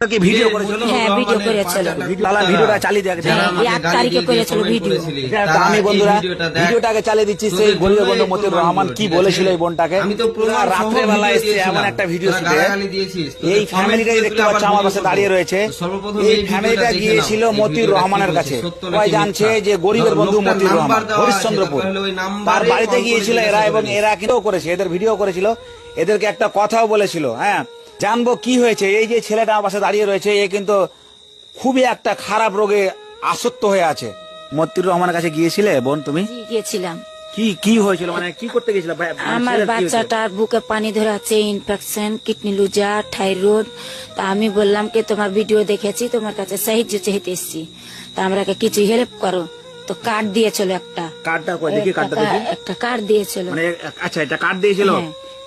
কি ভিডিও করেছিল? হ্যাঁ, ভিডিও করেছিল। ভিডিওটা চালিয়ে দেখ। এক তারিখে করেছিল ভিডিও। আমি বন্ধুরা ভিডিওটাকে চালিয়ে দিচ্ছি। সেই গরিবের বন্ধু মতিউর রহমান কি বলেছিল এই বোনটাকে। রাত্রে বেলা এসছে এমন একটা ভিডিও শুটে এই ফ্যামিলিটাই দেখতে পাচ্ছ আমার পাশে দাঁড়িয়ে রয়েছে। এই ফ্যামিলিটা গিয়েছিল মতিউর রহমানের কাছে। সবাই জানছে যে গরিবের বন্ধু মতিউর রহমান হরিশ্চন্দ্রপুর, তার বাড়িতে গিয়েছিল এরা, এবং এরা কিন্তু করেছে, এদের ভিডিও করেছিল, এদেরকে একটা কথাও বলেছিল। হ্যাঁ, জানবো কি হয়েছে। এই যে ছেলেটা আমার পাশে দাঁড়িয়ে রয়েছে এ কিন্তু খুবই একটা খারাপ রোগে আসক্ত হয়ে আছে। মতিউর রহমানের কাছে গিয়েছিলে বোন তুমি? গিয়েছিলাম। কি কি হয়েছিল, মানে কি করতে গেছিল? আমার বাচ্চাটার বুকে পানি ধরে আছে, ইনফেকশন, কিডনি লুজা, থাইরয়েড। তা আমি বললাম কি তোমার ভিডিও দেখেছি, তোমার কাছে সাহায্য চাইতে এসেছি, তা আমরাকে কিছু হেল্প করো। তো কার্ড দিয়েছিল একটা। কার্ডটা কই দেখি, কার্ডটা দেখি। একটা কার্ড দিয়েছিল। মানে আচ্ছা, এটা কার্ড দিয়েছিল।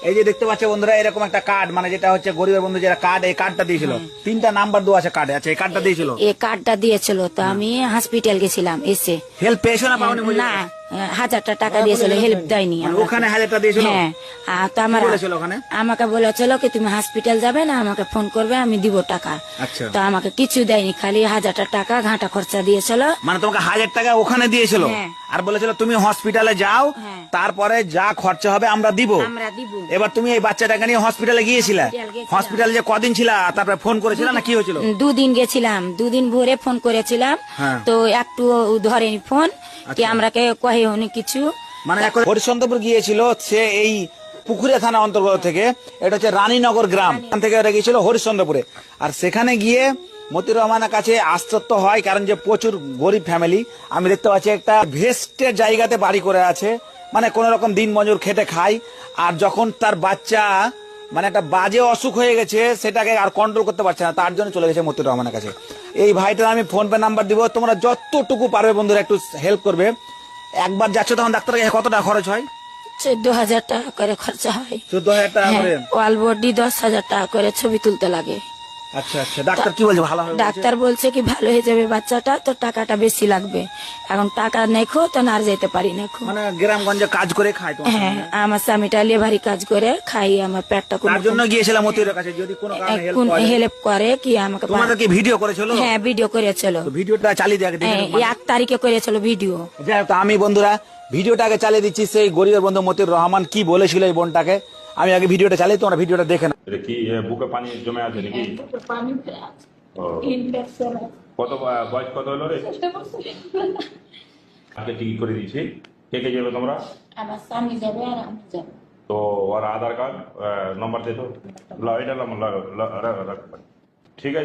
এই যে দেখতে পাচ্ছ বন্ধুরা এরকম একটা কার্ড, মানে যেটা হচ্ছে গরিবের বন্ধু যেটা কার্ড, এই কার্ডটা দিয়েছিল। 3টা নাম্বার দেওয়া আছে কার্ডে। আচ্ছা, এই কার্ডটা দিয়েছিল। এই কার্ডটা দিয়েছিল। তো আমি হসপিটাল গেছিলাম, এসে হেল্প পেয়েছো না পাওনি? না, 1000টা টাকা দিয়েছিল, হেল্প দেয়নি। ওখানে 1000টা দিয়েছিল। হ্যাঁ, তো আমার ওখানে আমাকে বলেছিল কি তুমি হসপিটাল যাবে না, আমাকে ফোন করবে, আমি দিব টাকা। আচ্ছা, তো আমাকে কিছু দেয়নি, খালি 1000টা টাকা ঘাটা খরচা দিয়েছিল। মানে তোমাকে 1000 টাকা ওখানে দিয়েছিল, আর বলেছিল তুমি হসপিটালে যাও, তারপরে যা খরচা হবে আমরা দিব। এবার তুমি এই বাচ্চাটাকে নিয়ে হসপিটালে গিয়েছিলে। হসপিটালে যে কদিন ছিল, তারপরে ফোন করেছিল না কি হয়েছিল? 2 দিন গেছিলাম, 2 দিন ভোরে ফোন করেছিলাম। তো একটু ধরেনি ফোন, কি আমরাকে কহে উনি কিছু। মানে হরিশ্চন্দ্রপুর গিয়েছিল সে, এই পুকুরিয়া থানা অন্তর্গত থেকে, এটা হচ্ছে রানীনগর গ্রাম থেকে ওরা গিয়েছিল হরিশ্চন্দ্রপুরে। আর সেখানে গিয়ে মতিউর রহমানের কাছে আশ্চর্য হয়, কারণ যে প্রচুর গরিব ফ্যামিলি। আমি দেখতে পাচ্ছি একটা ভেস্টের জায়গাতে বাড়ি করে আছে, মানে কোন রকম দিন মজুর খেটে খায়। আর যখন তার বাচ্চা মানে একটা বাজে অসুখ হয়ে গেছে, সেটাকে আর কন্ট্রোল করতে পারছে না, তার জন্য চলে গেছে মতিউর রহমানের কাছে। এই ভাইটার আমি ফোন পে নাম্বার দিব, তোমরা যতটুকু পারবে বন্ধুরা একটু হেল্প করবে। একবার যাচ্ছ তখন ডাক্তার কাছে কত টাকা খরচ হয়? 14,000 টাকা করে খরচা হয়। 14,000 টাকা করে? ওয়াল বডি 10,000 টাকা করে ছবি তুলতে লাগে। আচ্ছা আচ্ছা, ডাক্তার কি বলছে? ভালো হবে? ডাক্তার বলছে কি ভালো হয়ে যাবে বাচ্চাটা, তো টাকাটা বেশি লাগবে। এখন টাকা নেখো তো না যেতে পারি না। মানে গ্রামগঞ্জে কাজ করে খায় তো? হ্যাঁ, আমার স্বামীটা লেভারি কাজ করে খাই, আমার পেটটা তার জন্য গিয়েছিলাম মতিউরের কাছে, যদি কোনো কারণে হেল্প করে কি আমাকে। তোমাদের কি ভিডিও করেছিল? হ্যাঁ, ভিডিও করেছিল। ভিডিওটা চালিয়ে দেখ। 1 তারিখে করেছিল ভিডিও। যাই হোক, আমি বন্ধুরা ভিডিওটাকে চালিয়ে দিচ্ছি। সেই গরিবের বন্ধু মতিউর রহমান কি বলেছিল এই বোনটাকে, আমি আগে ভিডিওটা চালিয়ে, তোমরা ভিডিওটা দেখে না। এটা কি বুকে পানি জমে আছে নাকি? কত বয়স কত হলো রে? আজকে টিকিট করে দিয়েছি। কে কে যাবে তোমরা? আমার স্বামী যাবে আর আমি যাব। তো ওর আধার কার্ড নম্বর দে তো, এটা ঠিক আছে।